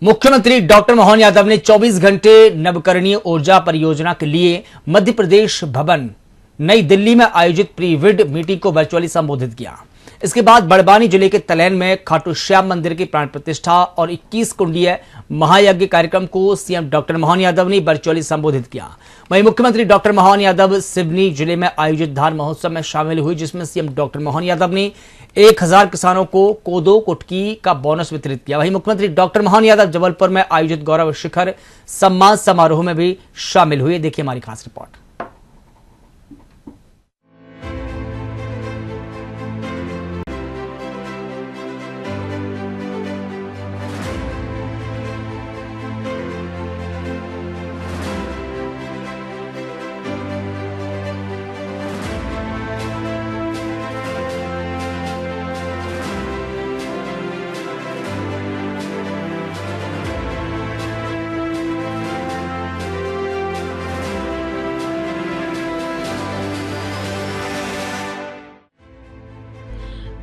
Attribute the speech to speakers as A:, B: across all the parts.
A: मुख्यमंत्री डॉक्टर मोहन यादव ने 24 घंटे नवकरणीय ऊर्जा परियोजना के लिए मध्य प्रदेश भवन नई दिल्ली में आयोजित प्री-बिड मीटिंग को वर्चुअली संबोधित किया। इसके बाद बड़वानी जिले के तलैन में खाटू श्याम मंदिर की प्राण प्रतिष्ठा और 21 कुंडीय महायज्ञ कार्यक्रम को सीएम डॉक्टर मोहन यादव ने वर्चुअली संबोधित किया। वहीं मुख्यमंत्री डॉक्टर मोहन यादव सिवनी जिले में आयोजित धान महोत्सव में शामिल हुए, जिसमें सीएम डॉक्टर मोहन यादव ने 1000 किसानों को कोदो कुटकी का बोनस वितरित किया। वहीं मुख्यमंत्री डॉक्टर मोहन यादव जबलपुर में आयोजित गौरव शिखर सम्मान समारोह में भी शामिल हुए। देखिए हमारी खास रिपोर्ट।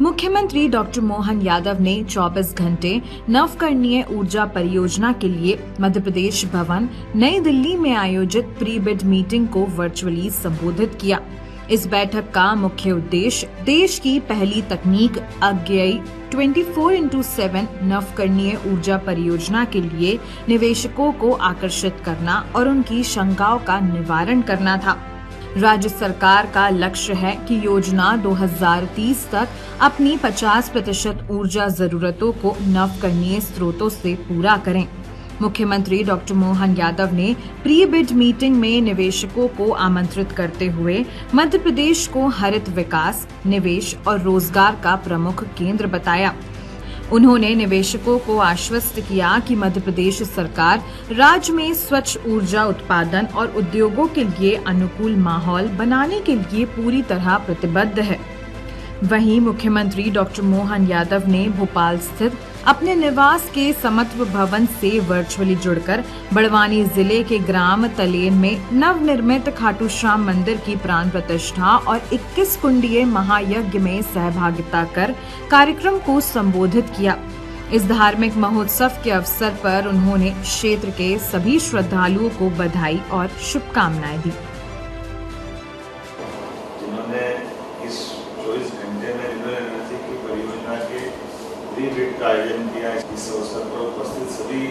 B: मुख्यमंत्री डॉक्टर मोहन यादव ने 24 घंटे नवकरणीय ऊर्जा परियोजना के लिए मध्य प्रदेश भवन नई दिल्ली में आयोजित प्री-बिड मीटिंग को वर्चुअली संबोधित किया। इस बैठक का मुख्य उद्देश्य देश की पहली तकनीक अज्ञेय 24x7 नवकरणीय ऊर्जा परियोजना के लिए निवेशकों को आकर्षित करना और उनकी शंकाओं का निवारण करना था। राज्य सरकार का लक्ष्य है कि योजना 2030 तक अपनी 50% ऊर्जा जरूरतों को नवकरणीय स्रोतों से पूरा करें। मुख्यमंत्री डॉक्टर मोहन यादव ने प्री-बिड मीटिंग में निवेशकों को आमंत्रित करते हुए मध्य प्रदेश को हरित विकास, निवेश और रोजगार का प्रमुख केंद्र बताया। उन्होंने निवेशकों को आश्वस्त किया कि मध्य प्रदेश सरकार राज्य में स्वच्छ ऊर्जा उत्पादन और उद्योगों के लिए अनुकूल माहौल बनाने के लिए पूरी तरह प्रतिबद्ध है। वहीं मुख्यमंत्री डॉक्टर मोहन यादव ने भोपाल स्थित अपने निवास के समत्व भवन से वर्चुअली जुड़कर बड़वानी जिले के ग्राम तलेन में नवनिर्मित खाटू श्याम मंदिर की प्राण प्रतिष्ठा और 21 कुंडीय महायज्ञ में सहभागिता कर कार्यक्रम को संबोधित किया। इस धार्मिक महोत्सव के अवसर पर उन्होंने क्षेत्र के सभी श्रद्धालुओं को बधाई और शुभकामनाएं दी।
C: जिन्होंने इस 24 घंटे में रिन्यूएबल एनर्जी की परियोजना के प्री-बिड का आयोजन किया। इस अवसर पर उपस्थित सभी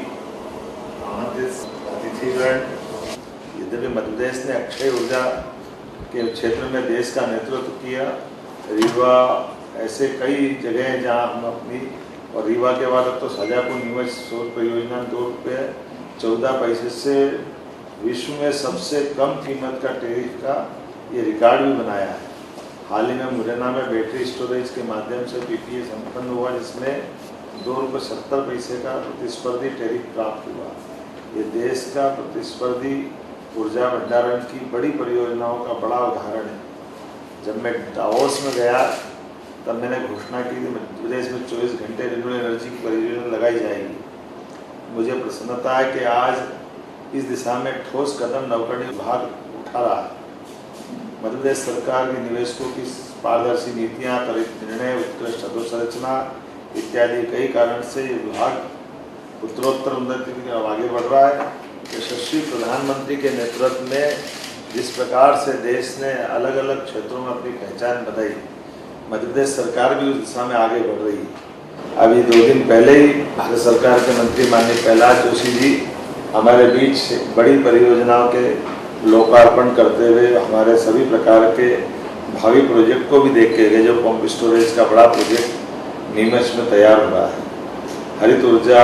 C: आमंत्रित अतिथिगण, यद्यपि मध्य प्रदेश ने अक्षय ऊर्जा के क्षेत्र में देश का नेतृत्व किया, रीवा ऐसे कई जगह हैं जहां हम अपनी, और रीवा के बाद अब तो शाजापुर नीमच सौर परियोजना 2 रुपये 14 पैसे से विश्व में सबसे कम कीमत का टैरिफ का ये रिकॉर्ड भी बनाया है। हाल ही में मुरैना में बैटरी स्टोरेज के माध्यम से पीपीए संपन्न हुआ, जिसमें 2 रुपये 70 पैसे का प्रतिस्पर्धी टैरिफ प्राप्त हुआ। ये देश का प्रतिस्पर्धी ऊर्जा भंडारण की बड़ी परियोजनाओं का बड़ा उदाहरण है। जब मैं दावोस में गया तब मैंने घोषणा की कि मध्य प्रदेश में 24 घंटे रिन्यूएबल एनर्जी की परियोजना लगाई जाएगी। मुझे प्रसन्नता है कि आज इस दिशा में ठोस कदम नवकरणीय विभाग उठा रहा है। मध्य प्रदेश सरकार के निवेशकों की पारदर्शी नीतियां, त्वरित निर्णय, उत्कृष्ट अधोसंरचना इत्यादि कई कारण से ये विभाग उत्तरोत्तर उन्नति की तरफ आगे बढ़ रहा है। यशस्वी प्रधानमंत्री के नेतृत्व में जिस प्रकार से देश ने अलग अलग क्षेत्रों में अपनी पहचान बनाई, मध्य प्रदेश सरकार भी उस दिशा में आगे बढ़ रही है। अभी 2 दिन पहले ही भारत सरकार के मंत्री माननीय प्रहलाद जोशी जी हमारे बीच बड़ी परियोजनाओं के लोकार्पण करते हुए हमारे सभी प्रकार के भावी प्रोजेक्ट को भी देख के गए। जो पंप स्टोरेज का बड़ा प्रोजेक्ट नीमच में तैयार हो रहा है, हरित ऊर्जा,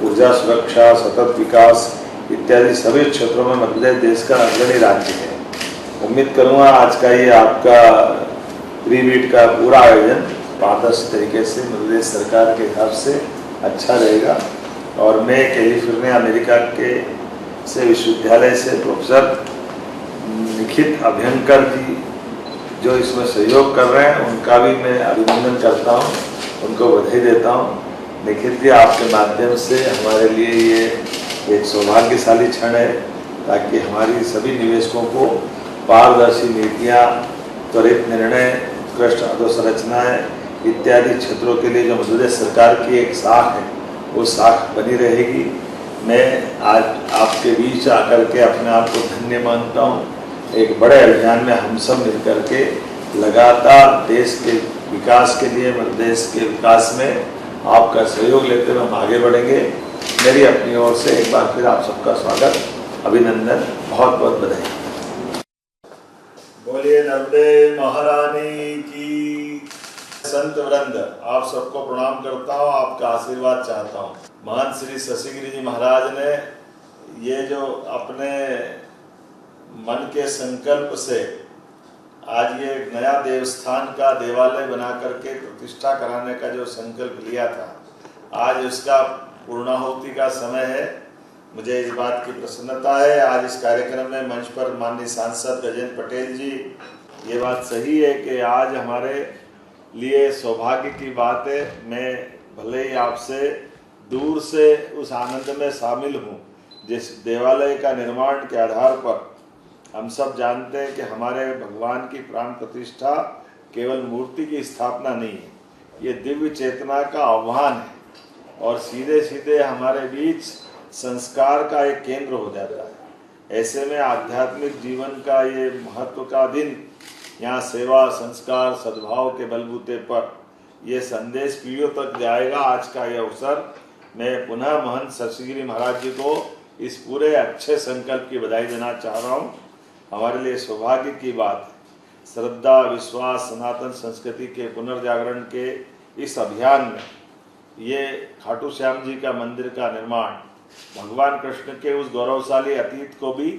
C: ऊर्जा सुरक्षा, सतत विकास इत्यादि सभी क्षेत्रों में मध्य प्रदेश देश का अग्रणी राज्य है। उम्मीद करूँगा आज का ये आपका प्री-बिड का पूरा आयोजन पारदर्शी तरीके से मध्य प्रदेश सरकार के हिसाब से अच्छा रहेगा। और मैं कैलिफोर्निया अमेरिका के से विश्वविद्यालय से प्रोफेसर निखित अभ्यंकर जी जो इसमें सहयोग कर रहे हैं, उनका भी मैं अभिनंदन करता हूं, उनको बधाई देता हूं। निखित जी, आपके माध्यम से हमारे लिए ये एक सौभाग्यशाली क्षण है, ताकि हमारी सभी निवेशकों को पारदर्शी नीतियां, त्वरित निर्णय, उत्कृष्ट अधोसंरचनाएं इत्यादि क्षेत्रों के लिए जो मध्य प्रदेश सरकार की एक साख है, वो साख बनी रहेगी। मैं आज आपके बीच आकर के अपने आप को धन्य मानता हूँ। एक बड़े अभियान में हम सब मिलकर के लगातार देश के विकास के लिए, देश के विकास में आपका सहयोग लेते हुए हम आगे बढ़ेंगे। मेरी अपनी ओर से एक बार फिर आप सबका स्वागत, अभिनंदन, बहुत बहुत बधाई। बोलिए नर्मदे महारानी की। संत वृंद, आप सबको प्रणाम करता हूँ, आपका आशीर्वाद चाहता हूँ। महंत श्री शशिगिरी जी महाराज ने ये जो अपने मन के संकल्प से आज ये नया देवस्थान का देवालय बना करके प्रतिष्ठा कराने का जो संकल्प लिया था, आज उसका पूर्णाहुति का समय है। मुझे इस बात की प्रसन्नता है। आज इस कार्यक्रम में मंच पर माननीय सांसद गजेंद्र पटेल जी, ये बात सही है कि आज हमारे लिए सौभाग्य की बात है। मैं भले ही आपसे दूर से उस आनंद में शामिल हूँ जिस देवालय का निर्माण के आधार पर हम सब जानते हैं कि हमारे भगवान की प्राण प्रतिष्ठा केवल मूर्ति की स्थापना नहीं है, ये दिव्य चेतना का आह्वान है और सीधे सीधे हमारे बीच संस्कार का एक केंद्र हो जाता है। ऐसे में आध्यात्मिक जीवन का ये महत्व का दिन, यहाँ सेवा, संस्कार, सद्भाव के बलबूते पर ये संदेश पीढ़ियों तक जाएगा। आज का ये अवसर, मैं पुनः महंत शशिगिरी महाराज जी को इस पूरे अच्छे संकल्प की बधाई देना चाह रहा हूँ। हमारे लिए सौभाग्य की बात है। श्रद्धा, विश्वास, सनातन संस्कृति के पुनर्जागरण के इस अभियान में ये खाटू श्याम जी का मंदिर का निर्माण भगवान कृष्ण के उस गौरवशाली अतीत को भी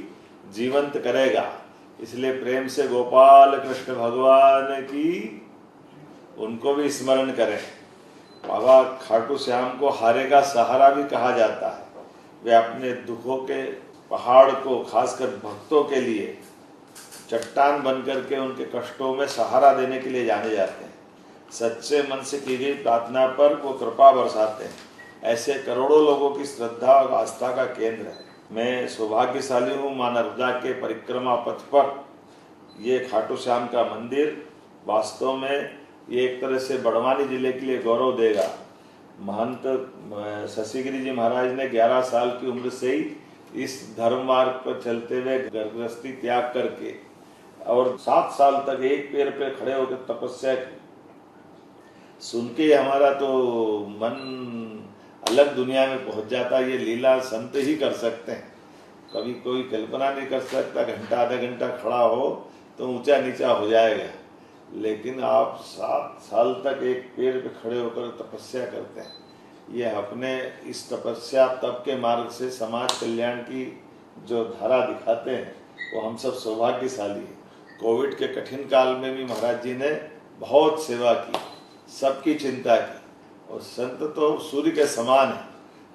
C: जीवंत करेगा। इसलिए प्रेम से गोपाल कृष्ण भगवान की उनको भी स्मरण करें। बाबा खाटू श्याम को हारे का सहारा भी कहा जाता है। वे अपने दुखों के पहाड़ को, खासकर भक्तों के लिए चट्टान बनकर के उनके कष्टों में सहारा देने के लिए जाने जाते हैं। सच्चे मन से की गई प्रार्थना पर वो कृपा बरसाते हैं। ऐसे करोड़ों लोगों की श्रद्धा और आस्था का केंद्र है। मैं सौभाग्यशाली हूँ, मां नर्मदा के परिक्रमा पथ पर ये खाटू श्याम का मंदिर वास्तव में ये एक तरह से बड़वानी जिले के लिए गौरव देगा। महंत शशिगिरी जी महाराज ने 11 साल की उम्र से ही इस धर्म मार्ग पर चलते हुए गर्भगृहस्थी त्याग करके और 7 साल तक एक पैर पे खड़े होकर तपस्या की। सुन के हमारा तो मन अलग दुनिया में पहुंच जाता है। ये लीला संत ही कर सकते हैं, कभी कोई कल्पना नहीं कर सकता। घंटा आधा घंटा खड़ा हो तो ऊंचा नीचा हो जाएगा, लेकिन आप 7 साल तक एक पैर पे खड़े होकर तपस्या करते हैं। ये अपने इस तपस्या तप के मार्ग से समाज कल्याण की जो धारा दिखाते हैं वो हम सब सौभाग्यशाली हैं। कोविड के कठिन काल में भी महाराज जी ने बहुत सेवा की, सबकी चिंता की। और संत तो सूर्य के समान है।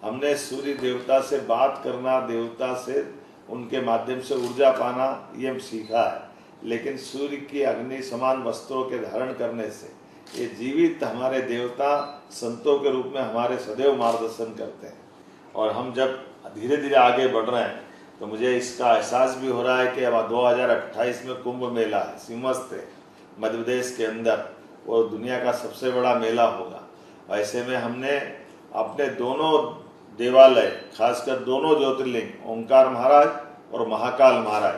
C: हमने सूर्य देवता से बात करना, देवता से उनके माध्यम से ऊर्जा पाना, ये हम सीखा है। लेकिन सूर्य की अग्नि समान वस्त्रों के धारण करने से ये जीवित हमारे देवता संतों के रूप में हमारे सदैव मार्गदर्शन करते हैं। और हम जब धीरे धीरे आगे बढ़ रहे हैं तो मुझे इसका एहसास भी हो रहा है कि अब 2028 में कुंभ मेला है, सिंहस्थ है मध्य प्रदेश के अंदर, वो दुनिया का सबसे बड़ा मेला होगा। ऐसे में हमने अपने दोनों देवालय, खासकर दोनों ज्योतिर्लिंग ओंकार महाराज और महाकाल महाराज,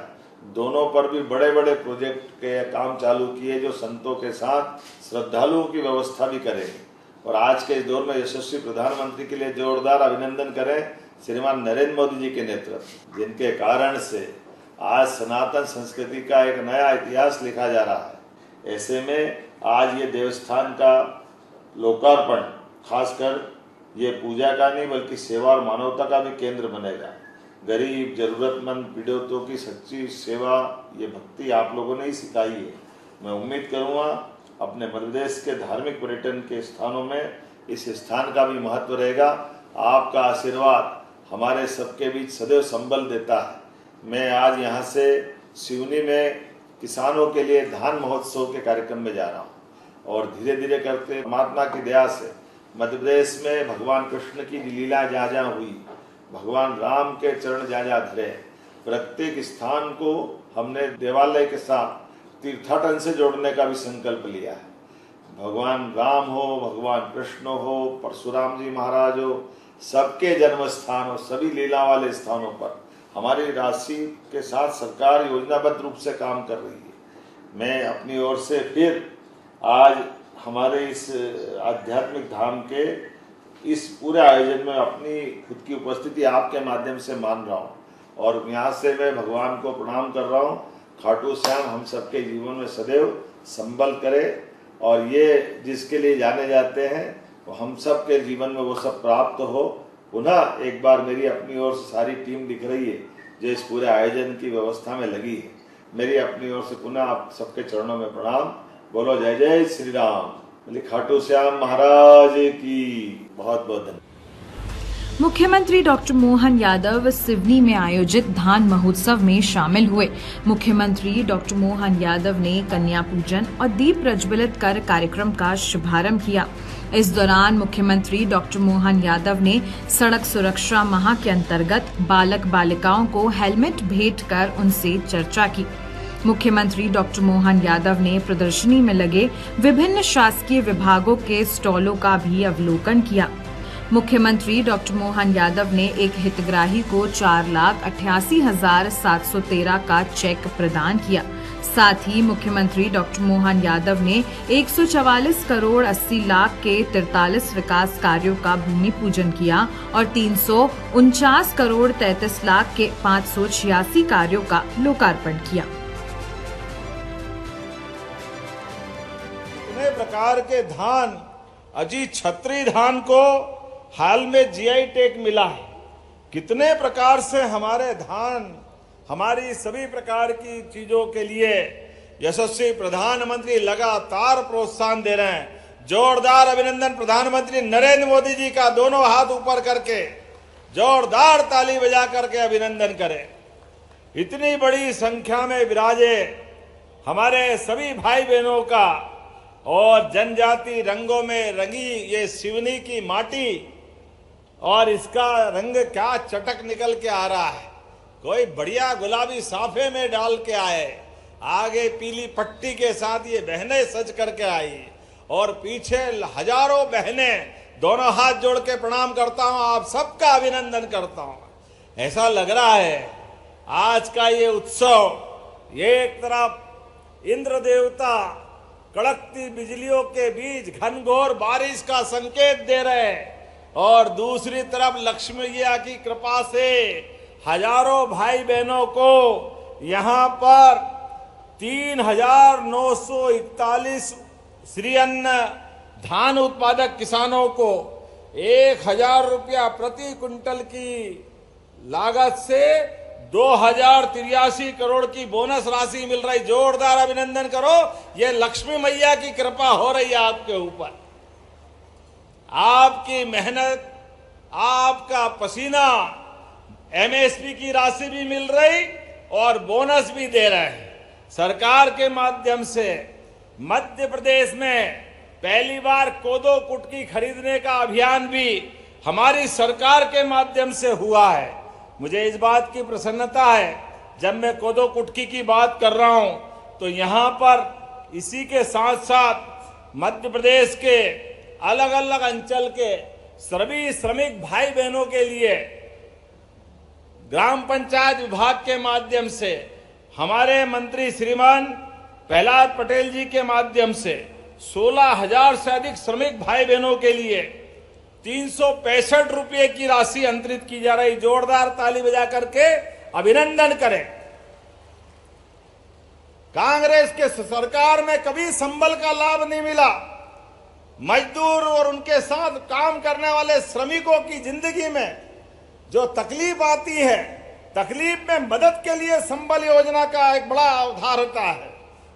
C: दोनों पर भी बड़े बड़े प्रोजेक्ट के काम चालू किए जो संतों के साथ श्रद्धालुओं की व्यवस्था भी करेंगे। और आज के इस दौर में यशस्वी प्रधानमंत्री के लिए जोरदार अभिनंदन करें श्रीमान नरेंद्र मोदी जी के नेतृत्व, जिनके कारण से आज सनातन संस्कृति का एक नया इतिहास लिखा जा रहा है। ऐसे में आज ये देवस्थान का लोकार्पण खासकर ये पूजा का नहीं बल्कि सेवा और मानवता का भी केंद्र बनेगा। गरीब, जरूरतमंद, पीड़ितों की सच्ची सेवा, ये भक्ति आप लोगों ने ही सिखाई है। मैं उम्मीद करूँगा अपने मध्य प्रदेश के धार्मिक पर्यटन के स्थानों में इस स्थान का भी महत्व रहेगा। आपका आशीर्वाद हमारे सबके बीच सदैव संबल देता है। मैं आज यहाँ से सिवनी में किसानों के लिए धान महोत्सव के कार्यक्रम में जा रहा हूँ और धीरे धीरे करते परमात्मा की दया से मध्य प्रदेश में भगवान कृष्ण की लीला जहाँ जहाँ हुई, भगवान राम के चरण जहाँ जहाँ धरे, प्रत्येक स्थान को हमने देवालय के साथ तीर्थाटन से जोड़ने का भी संकल्प लिया है। भगवान राम हो, भगवान कृष्ण हो, परशुराम जी महाराज हो, सबके जन्म स्थानों, सभी लीला वाले स्थानों पर हमारी राशि के साथ सरकार योजनाबद्ध रूप से काम कर रही है। मैं अपनी ओर से फिर आज हमारे इस आध्यात्मिक धाम के इस पूरे आयोजन में अपनी खुद की उपस्थिति आपके माध्यम से मान रहा हूँ और यहाँ से मैं भगवान को प्रणाम कर रहा हूँ। खाटू श्याम हम सबके जीवन में सदैव संबल करे और ये जिसके लिए जाने जाते हैं वो हम सब के जीवन में वो सब प्राप्त हो। पुनः एक बार मेरी अपनी ओर से सारी टीम दिख रही है जो इस पूरे आयोजन की व्यवस्था में लगी है। मेरी अपनी ओर से पुनः आप सबके चरणों में प्रणाम। बोलो जय जय श्री राम। बोले खाटू श्याम महाराज की बहुत बहुत धन्यवाद।
B: मुख्यमंत्री डॉक्टर मोहन यादव सिवनी में आयोजित धान महोत्सव में शामिल हुए। मुख्यमंत्री डॉक्टर मोहन यादव ने कन्या पूजन और दीप प्रज्वलित कर कार्यक्रम का शुभारंभ किया। इस दौरान मुख्यमंत्री डॉक्टर मोहन यादव ने सड़क सुरक्षा माह के अंतर्गत बालक बालिकाओं को हेलमेट भेंट कर उनसे चर्चा की। मुख्यमंत्री डॉक्टर मोहन यादव ने प्रदर्शनी में लगे विभिन्न शासकीय विभागों के स्टॉलों का भी अवलोकन किया। मुख्यमंत्री डॉक्टर मोहन यादव ने एक हितग्राही को 4,88,713 का चेक प्रदान किया। साथ ही मुख्यमंत्री डॉक्टर मोहन यादव ने 144 करोड़ 80 लाख के 43 विकास कार्यों का भूमि पूजन किया और 349 करोड़ 33 लाख के 586 कार्यों का लोकार्पण किया।
D: कितने प्रकार के धान, अजीत छत्री धान को हाल में जीआई टैग मिला है। कितने प्रकार से हमारे धान हमारी सभी प्रकार की चीजों के लिए यशस्वी प्रधानमंत्री लगातार प्रोत्साहन दे रहे हैं। जोरदार अभिनंदन प्रधानमंत्री नरेंद्र मोदी जी का, दोनों हाथ ऊपर करके जोरदार ताली बजा करके अभिनंदन करें। इतनी बड़ी संख्या में विराजे हमारे सभी भाई बहनों का और जनजाति रंगों में रंगी ये सिवनी की माटी और इसका रंग क्या चटक निकल के आ रहा है। कोई बढ़िया गुलाबी साफे में डाल के आए, आगे पीली पट्टी के साथ ये बहनें सज करके आई और पीछे हजारों बहनें। दोनों हाथ जोड़ के प्रणाम करता हूं, आप सबका अभिनंदन करता हूं। ऐसा लग रहा है आज का ये उत्सव, ये एक तरफ इंद्र देवता कड़कती बिजलियों के बीच घनघोर बारिश का संकेत दे रहे हैं और दूसरी तरफ लक्ष्मी मैया की कृपा से हजारों भाई बहनों को यहाँ पर 3,941 श्री अन्न धान उत्पादक किसानों को 1,000 रुपया प्रति कुंटल की लागत से 2,083 करोड़ की बोनस राशि मिल रही। जोरदार अभिनंदन करो, ये लक्ष्मी मैया की कृपा हो रही है आपके ऊपर। आपकी मेहनत, आपका पसीना, एमएसपी की राशि भी मिल रही और बोनस भी दे रहे हैं। सरकार के माध्यम से मध्य प्रदेश में पहली बार कोदो कुटकी खरीदने का अभियान भी हमारी सरकार के माध्यम से हुआ है। मुझे इस बात की प्रसन्नता है, जब मैं कोदो कुटकी की बात कर रहा हूं तो यहां पर इसी के साथ साथ मध्य प्रदेश के अलग अलग अंचल के सभी श्रमिक भाई बहनों के लिए ग्राम पंचायत विभाग के माध्यम से हमारे मंत्री श्रीमान प्रहलाद पटेल जी के माध्यम से 16,000 से अधिक श्रमिक भाई बहनों के लिए 365 रुपये की राशि अंतरित की जा रही। जोरदार ताली बजा करके अभिनंदन करें। कांग्रेस के सरकार में कभी संबल का लाभ नहीं मिला। मजदूर और उनके साथ काम करने वाले श्रमिकों की जिंदगी में जो तकलीफ आती है, तकलीफ में मदद के लिए संबल योजना का एक बड़ा अवधार होता है।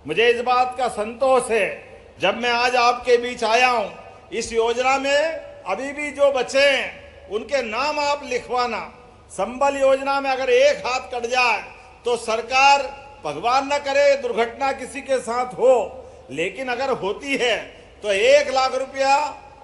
D: मुझे इस बात का संतोष है, जब मैं आज आपके बीच आया हूं, इस योजना में अभी भी जो बचे हैं उनके नाम आप लिखवाना। संबल योजना में अगर एक हाथ कट जाए तो सरकार, भगवान न करे दुर्घटना किसी के साथ हो, लेकिन अगर होती है तो 1 लाख रुपया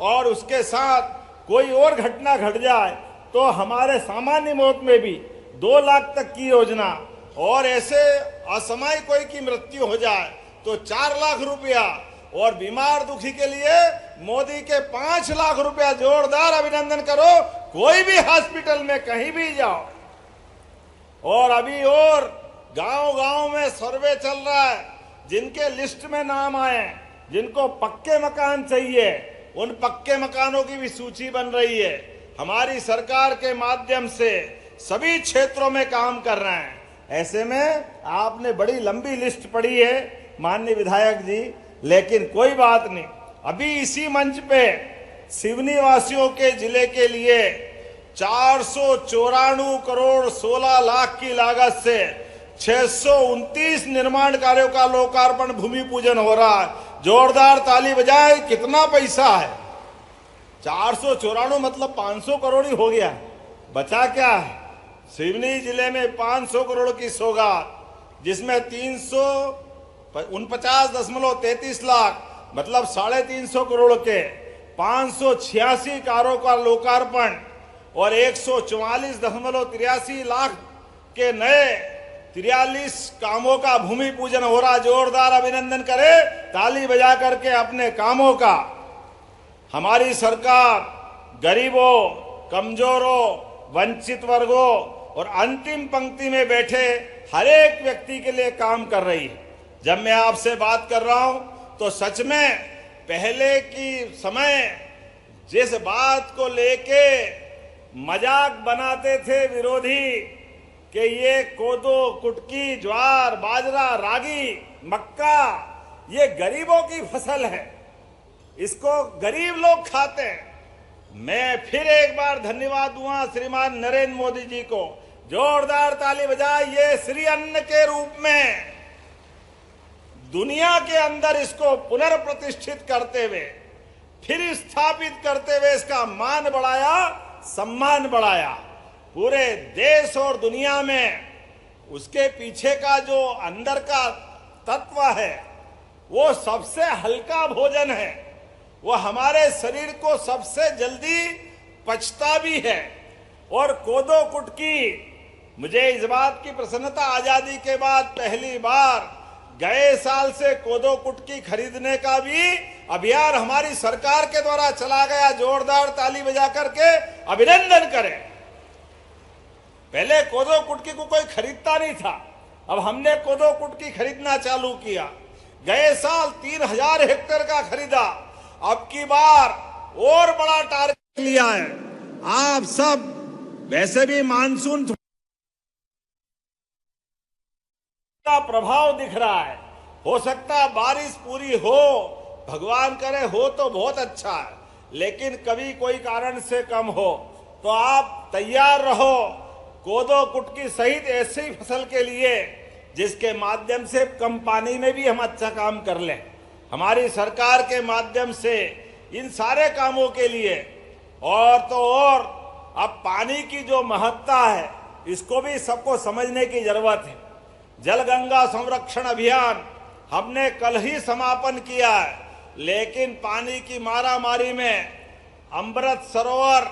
D: और उसके साथ कोई और घटना घट जाए तो हमारे सामान्य मौत में भी 2 लाख तक की योजना, और ऐसे असामयिक कोई की मृत्यु हो जाए तो 4 लाख रुपया, और बीमार दुखी के लिए मोदी के 5 लाख रुपया। जोरदार अभिनंदन करो कोई भी हॉस्पिटल में कहीं भी जाओ, और अभी और गांव-गांव में सर्वे चल रहा है, जिनके लिस्ट में नाम आए, जिनको पक्के मकान चाहिए, उन पक्के मकानों की भी सूची बन रही है। हमारी सरकार के माध्यम से सभी क्षेत्रों में काम कर रहे हैं। ऐसे में आपने बड़ी लंबी लिस्ट पढ़ी है माननीय विधायक जी, लेकिन कोई बात नहीं। अभी इसी मंच पे सिवनी वासियों के जिले के लिए 494 करोड़ 16 लाख की लागत से 629 निर्माण कार्यों का लोकार्पण भूमि पूजन हो रहा है। जोरदार ताली बजाए। कितना पैसा है? 494 मतलब 500 करोड़ ही हो गया। बचा क्या है? सिवनी जिले में 500 करोड़ की सौगात, जिसमें 349.33 लाख मतलब 350 करोड़ के 586 कारों का लोकार्पण और 144.83 लाख के नए 43 कामों का भूमि पूजन हो रहा। जोरदार अभिनंदन करें ताली बजा करके अपने कामों का। हमारी सरकार गरीबों, कमजोरों, वंचित वर्गों और अंतिम पंक्ति में बैठे हर एक व्यक्ति के लिए काम कर रही है। जब मैं आपसे बात कर रहा हूं तो सच में पहले की समय जिस बात को लेके मजाक बनाते थे विरोधी कि ये कोदो, कुटकी, ज्वार, बाजरा, रागी, मक्का ये गरीबों की फसल है, इसको गरीब लोग खाते हैं। मैं फिर एक बार धन्यवाद दूंगा श्रीमान नरेंद्र मोदी जी को। जोरदार ताली बजाए। ये श्री अन्न के रूप में दुनिया के अंदर इसको पुनर्प्रतिष्ठित करते हुए, फिर स्थापित करते हुए इसका मान बढ़ाया, सम्मान बढ़ाया। पूरे देश और दुनिया में उसके पीछे का जो अंदर का तत्व है वो सबसे हल्का भोजन है, वो हमारे शरीर को सबसे जल्दी पचता भी है। और कोदो कुटकी, मुझे इस बात की प्रसन्नता, आजादी के बाद पहली बार गए साल से कोदो कुटकी खरीदने का भी अभियान हमारी सरकार के द्वारा चला गया। जोरदार ताली बजा करके अभिनंदन करें। पहले कोदो कुटकी को कोई खरीदता नहीं था, अब हमने कोदो कुटकी खरीदना चालू किया। गए साल 3000 हेक्टेयर का खरीदा, अब की बार और बड़ा टारगेट लिया है। आप सब वैसे भी मानसून का प्रभाव दिख रहा है, हो सकता बारिश पूरी हो, भगवान करे हो तो बहुत अच्छा है, लेकिन कभी कोई कारण से कम हो तो आप तैयार रहो कोदो कुटकी सहित ऐसी फसल के लिए जिसके माध्यम से कम पानी में भी हम अच्छा काम कर लें। हमारी सरकार के माध्यम से इन सारे कामों के लिए और तो और अब पानी की जो महत्ता है इसको भी सबको समझने की जरूरत है। जल गंगा संरक्षण अभियान हमने कल ही समापन किया है, लेकिन पानी की मारामारी में अमृत सरोवर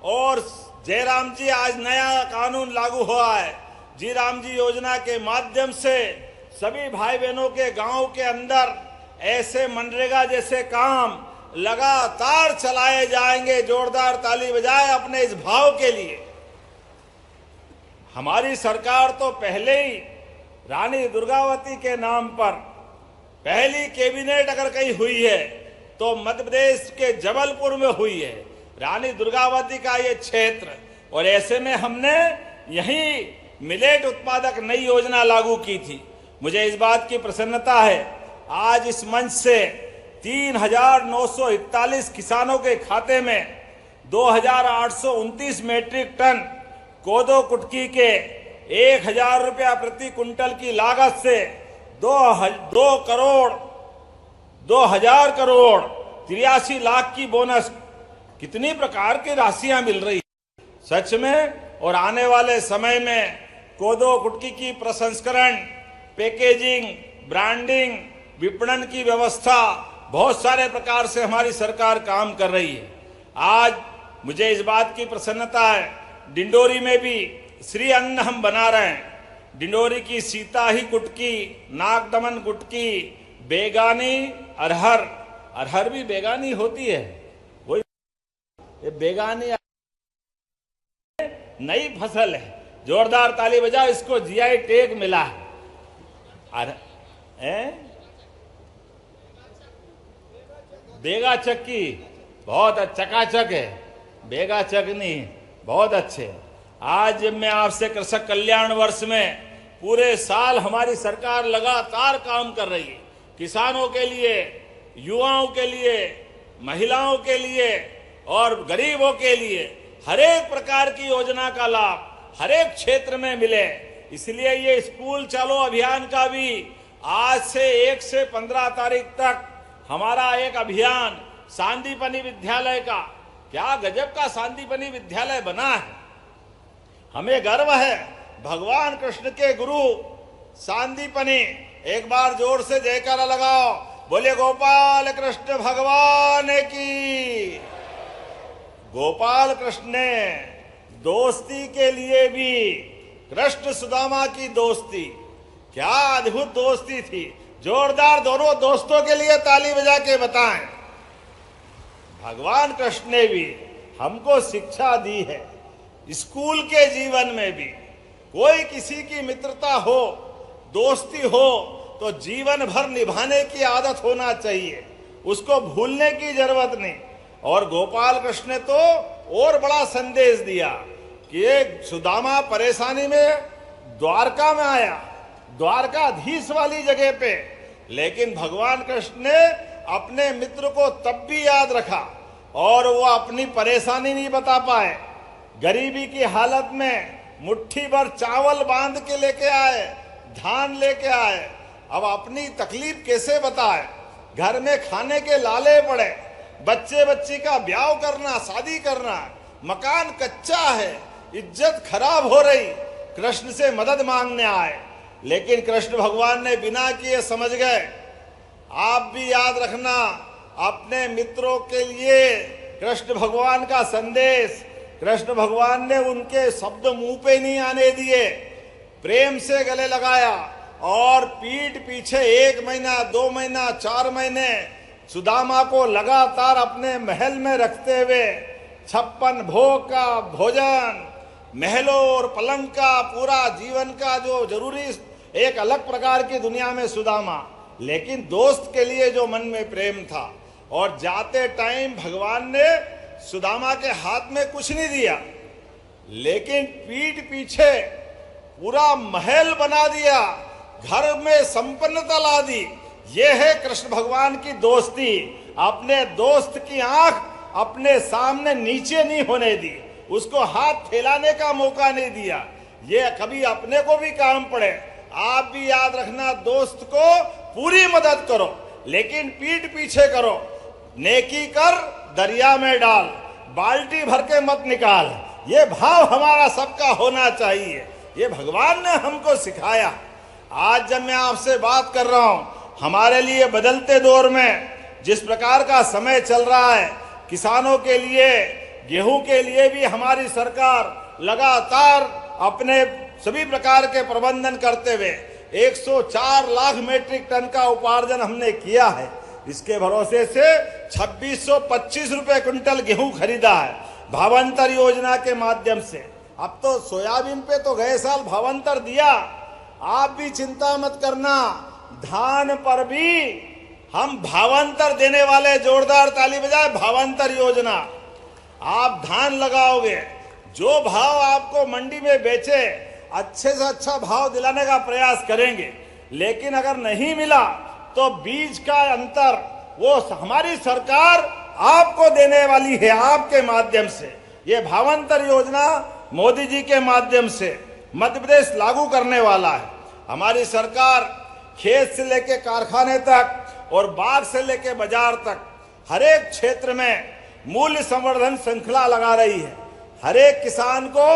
D: और जयराम जी आज नया कानून लागू हुआ है। जी राम जी योजना के माध्यम से सभी भाई बहनों के गांव के अंदर ऐसे मनरेगा जैसे काम लगातार चलाए जाएंगे। जोरदार ताली बजाए अपने इस भाव के लिए। हमारी सरकार तो पहले ही रानी दुर्गावती के नाम पर पहली कैबिनेट अगर कहीं हुई है तो मध्य प्रदेश के जबलपुर में हुई है, रानी दुर्गावती का ये क्षेत्र। और ऐसे में हमने यही मिलेट उत्पादक नई योजना लागू की थी। मुझे इस बात की प्रसन्नता है आज इस मंच से 3,941 किसानों के खाते में 2,829 मीट्रिक टन कोदो कुटकी के 1,000 रुपया प्रति कुंटल की लागत से 2,000 करोड़ 83 लाख की बोनस, कितनी प्रकार की राशियां मिल रही है सच में। और आने वाले समय में कोदो कुटकी की प्रसंस्करण, पैकेजिंग, ब्रांडिंग, विपणन की व्यवस्था बहुत सारे प्रकार से हमारी सरकार काम कर रही है। आज मुझे इस बात की प्रसन्नता है डिंडोरी में भी श्री अन्न हम बना रहे हैं। डिंडोरी की सीता ही कुटकी, नागदमन कुटकी, बेगानी अरहर, अरहर भी बेगानी होती है, वही बेगानी नई फसल है, जोरदार ताली बजाओ, इसको जीआई टैग मिला है। बेगा चक्की बहुत चकाचक है, बेगा चकनी बहुत अच्छे। आज मैं आपसे कृषक कल्याण वर्ष में पूरे साल हमारी सरकार लगातार काम कर रही है, किसानों के लिए, युवाओं के लिए, महिलाओं के लिए और गरीबों के लिए हर एक प्रकार की योजना का लाभ हर एक क्षेत्र में मिले। इसलिए ये स्कूल चलो अभियान का भी आज से 1 से 15 तारीख तक हमारा एक अभियान सांदीपनी विद्यालय का, क्या गजब का सांदीपनी विद्यालय बना है, हमें गर्व है। भगवान कृष्ण के गुरु सांदीपनी, एक बार जोर से जयकारा लगाओ, बोले गोपाल कृष्ण भगवान की। गोपाल कृष्ण ने दोस्ती के लिए भी, कृष्ण सुदामा की दोस्ती, क्या अद्भुत दोस्ती थी। जोरदार दोनों दोस्तों के लिए ताली बजा के बताएं। भगवान कृष्ण ने भी हमको शिक्षा दी है, स्कूल के जीवन में भी कोई किसी की मित्रता हो, दोस्ती हो तो जीवन भर निभाने की आदत होना चाहिए, उसको भूलने की जरूरत नहीं। और गोपाल कृष्ण ने तो और बड़ा संदेश दिया कि एक सुदामा परेशानी में द्वारका में आया, द्वारकाधीश वाली जगह पे, लेकिन भगवान कृष्ण ने अपने मित्र को तब भी याद रखा और वो अपनी परेशानी नहीं बता पाए। गरीबी की हालत में मुट्ठी भर चावल बांध के लेके आए, धान लेके आए, अब अपनी तकलीफ कैसे बताए। घर में खाने के लाले पड़े, बच्चे बच्ची का ब्याह करना, शादी करना, मकान कच्चा है, इज्जत खराब हो रही, कृष्ण से मदद मांगने आए। लेकिन कृष्ण भगवान ने बिना किए समझ गए। आप भी याद रखना, अपने मित्रों के लिए कृष्ण भगवान का संदेश, कृष्ण भगवान ने उनके शब्द मुंह पे नहीं आने दिए, प्रेम से गले लगाया और पीठ पीछे 1 महीना, 2 महीना, 4 महीने सुदामा को लगातार अपने महल में रखते हुए 56 भोग का भोजन, महलों और पलंग का पूरा जीवन का जो जरूरी, एक अलग प्रकार की दुनिया में सुदामा, लेकिन दोस्त के लिए जो मन में प्रेम था। और जाते टाइम भगवान ने सुदामा के हाथ में कुछ नहीं दिया, लेकिन पीठ पीछे पूरा महल बना दिया, घर में संपन्नता ला दी। ये है कृष्ण भगवान की दोस्ती। अपने दोस्त की आंख अपने सामने नीचे नहीं होने दी, उसको हाथ फैलाने का मौका नहीं दिया। ये कभी अपने को भी काम पड़े, आप भी याद रखना, दोस्त को पूरी मदद करो लेकिन पीठ पीछे करो। नेकी कर दरिया में डाल, बाल्टी भर के मत निकाल, ये भाव हमारा सबका होना चाहिए। ये भगवान ने हमको सिखाया। आज जब मैं आपसे बात कर रहा हूं, हमारे लिए बदलते दौर में जिस प्रकार का समय चल रहा है, किसानों के लिए, गेहूं के लिए भी हमारी सरकार लगातार अपने सभी प्रकार के प्रबंधन करते हुए 104 लाख मीट्रिक टन का उपार्जन हमने किया है। इसके भरोसे से 2625 रुपए क्विंटल गेहूं खरीदा है भावांतर योजना के माध्यम से। अब तो सोयाबीन पे तो गए साल भावांतर दिया, आप भी चिंता मत करना, धान पर भी हम भावांतर देने वाले। जोरदार ताली बजाए, भावांतर योजना। आप धान लगाओगे, जो भाव आपको मंडी में बेचे, अच्छे से अच्छा भाव दिलाने का प्रयास करेंगे। लेकिन अगर नहीं मिला तो बीज का अंतर वो हमारी सरकार आपको देने वाली है, आपके माध्यम से। ये भावांतर योजना मोदी जी के माध्यम से मध्य प्रदेश लागू करने वाला है। हमारी सरकार खेत से लेके कारखाने तक और बाग से लेके बाजार तक हर एक क्षेत्र में मूल्य संवर्धन श्रृंखला लगा रही है। हर एक किसान को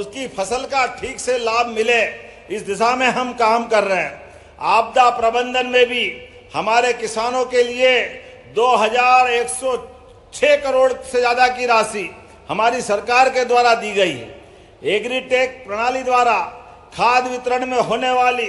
D: उसकी फसल का ठीक से लाभ मिले, इस दिशा में हम काम कर रहे हैं। आपदा प्रबंधन में भी हमारे किसानों के लिए 2106 करोड़ से ज्यादा की राशि हमारी सरकार के द्वारा दी गई है। एग्रीटेक प्रणाली द्वारा खाद वितरण में होने वाली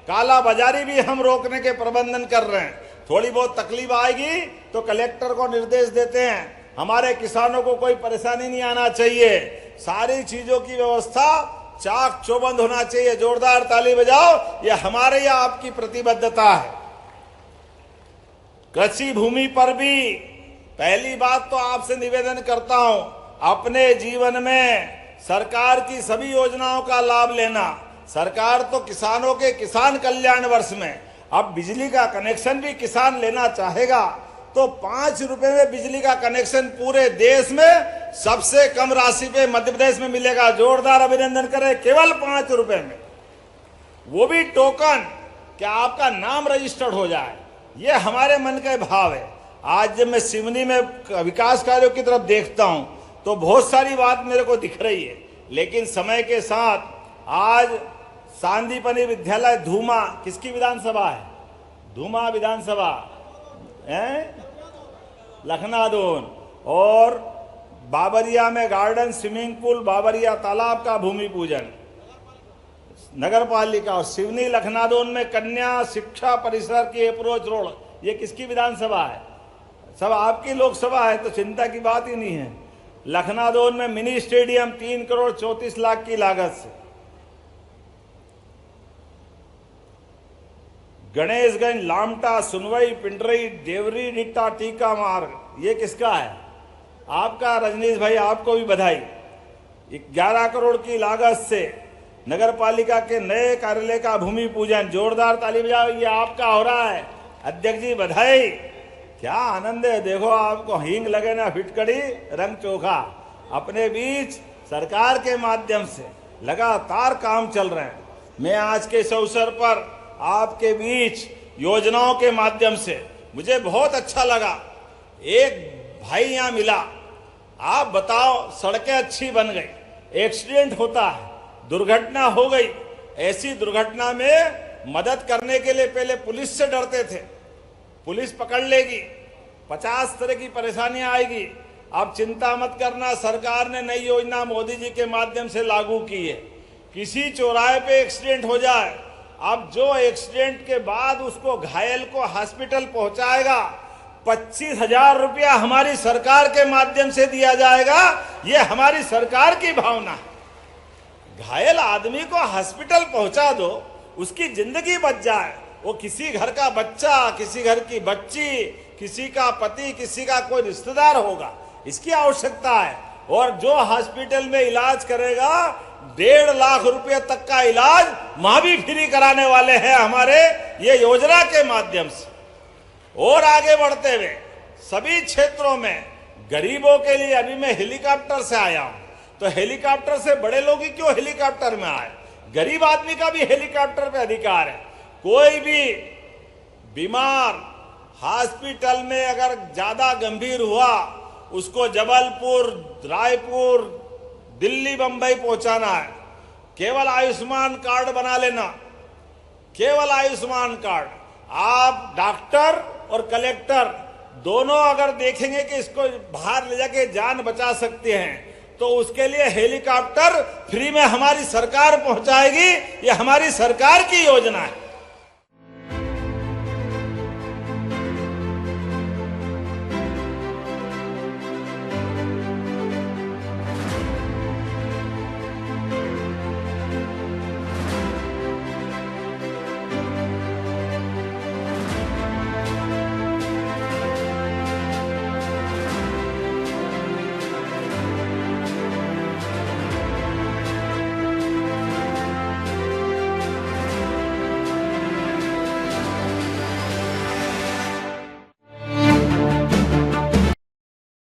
D: काला बाजारी भी हम रोकने के प्रबंधन कर रहे हैं। थोड़ी बहुत तकलीफ आएगी तो कलेक्टर को निर्देश देते हैं, हमारे किसानों को कोई परेशानी नहीं आना चाहिए। सारी चीजों की व्यवस्था चाक चौबंद होना चाहिए। जोरदार ताली बजाओ, ये हमारे या आपकी प्रतिबद्धता है। कृषि भूमि पर भी पहली बात तो आपसे निवेदन करता हूं, अपने जीवन में सरकार की सभी योजनाओं का लाभ लेना। सरकार तो किसानों के किसान कल्याण वर्ष में अब बिजली का कनेक्शन भी किसान लेना चाहेगा तो 5 रुपए में बिजली का कनेक्शन पूरे देश में सबसे कम राशि पे मध्य प्रदेश में मिलेगा। जोरदार अभिनंदन करें, केवल 5 रुपए में, वो भी टोकन, क्या आपका नाम रजिस्टर्ड हो जाए। ये हमारे मन के भाव है। आज जब मैं सिवनी में विकास कार्यों की तरफ देखता हूं तो बहुत सारी बात मेरे को दिख रही है, लेकिन समय के साथ आज सांदीपनी विद्यालय धूमा किसकी विधानसभा है? धूमा विधानसभा है, लखनादोन, और बाबरिया में गार्डन, स्विमिंग पूल, बाबरिया तालाब का भूमि पूजन नगर पालिका, और सिवनी लखनादोन में कन्या शिक्षा परिसर की अप्रोच रोड, ये किसकी विधानसभा है? सब आपकी लोकसभा है, तो चिंता की बात ही नहीं है। लखनादोन में मिनी स्टेडियम 3 करोड़ 34 लाख की लागत से। गणेशगंज, लामटा, सुनवई, पिंडरई, देवरी, डिट्टा, टीका मार्ग, ये किसका है? आपका। रजनीश भाई, आपको भी बधाई। 11 करोड़ की लागत से नगर पालिका के नए कार्यालय का भूमि पूजन। जोरदार ताली बजाओ, ये आपका हो रहा है। अध्यक्ष जी बधाई। क्या आनंद है, देखो आपको हींग लगे ना फिटकड़ी, रंग चोखा। अपने बीच सरकार के माध्यम से लगातार काम चल रहे हैं। मैं आज के इस अवसर पर आपके बीच योजनाओं के माध्यम से मुझे बहुत अच्छा लगा। एक भाई यहां मिला, आप बताओ, सड़कें अच्छी बन गई, एक्सीडेंट होता है, दुर्घटना हो गई, ऐसी दुर्घटना में मदद करने के लिए पहले पुलिस से डरते थे, पुलिस पकड़ लेगी, 50 तरह की परेशानियां आएगी। अब चिंता मत करना, सरकार ने नई योजना मोदी जी के माध्यम से लागू की है। किसी चौराहे पे एक्सीडेंट हो जाए, अब जो एक्सीडेंट के बाद उसको घायल को हॉस्पिटल पहुंचाएगा, 25,000 रुपया हमारी सरकार के माध्यम से दिया जाएगा। ये हमारी सरकार की भावना है। घायल आदमी को हॉस्पिटल पहुंचा दो, उसकी जिंदगी बच जाए। वो किसी घर का बच्चा, किसी घर की बच्ची, किसी का पति, किसी का कोई रिश्तेदार होगा, इसकी आवश्यकता है। और जो हॉस्पिटल में इलाज करेगा, 1.5 लाख रुपए तक का इलाज वहां भी फ्री कराने वाले हैं हमारे ये योजना के माध्यम से। और आगे बढ़ते हुए सभी क्षेत्रों में गरीबों के लिए, अभी मैं हेलीकॉप्टर से आया हूं, तो हेलीकॉप्टर से बड़े लोग ही क्यों हेलीकॉप्टर में आए, गरीब आदमी का भी हेलीकॉप्टर पे अधिकार है। कोई भी बीमार हॉस्पिटल में अगर ज्यादा गंभीर हुआ, उसको जबलपुर, रायपुर, दिल्ली, बंबई पहुंचाना है, केवल आयुष्मान कार्ड बना लेना, केवल आयुष्मान कार्ड। आप डॉक्टर और कलेक्टर दोनों अगर देखेंगे कि इसको बाहर ले जाके जान बचा सकते हैं, तो उसके लिए हेलीकॉप्टर फ्री में हमारी सरकार पहुंचाएगी। ये हमारी सरकार की योजना है।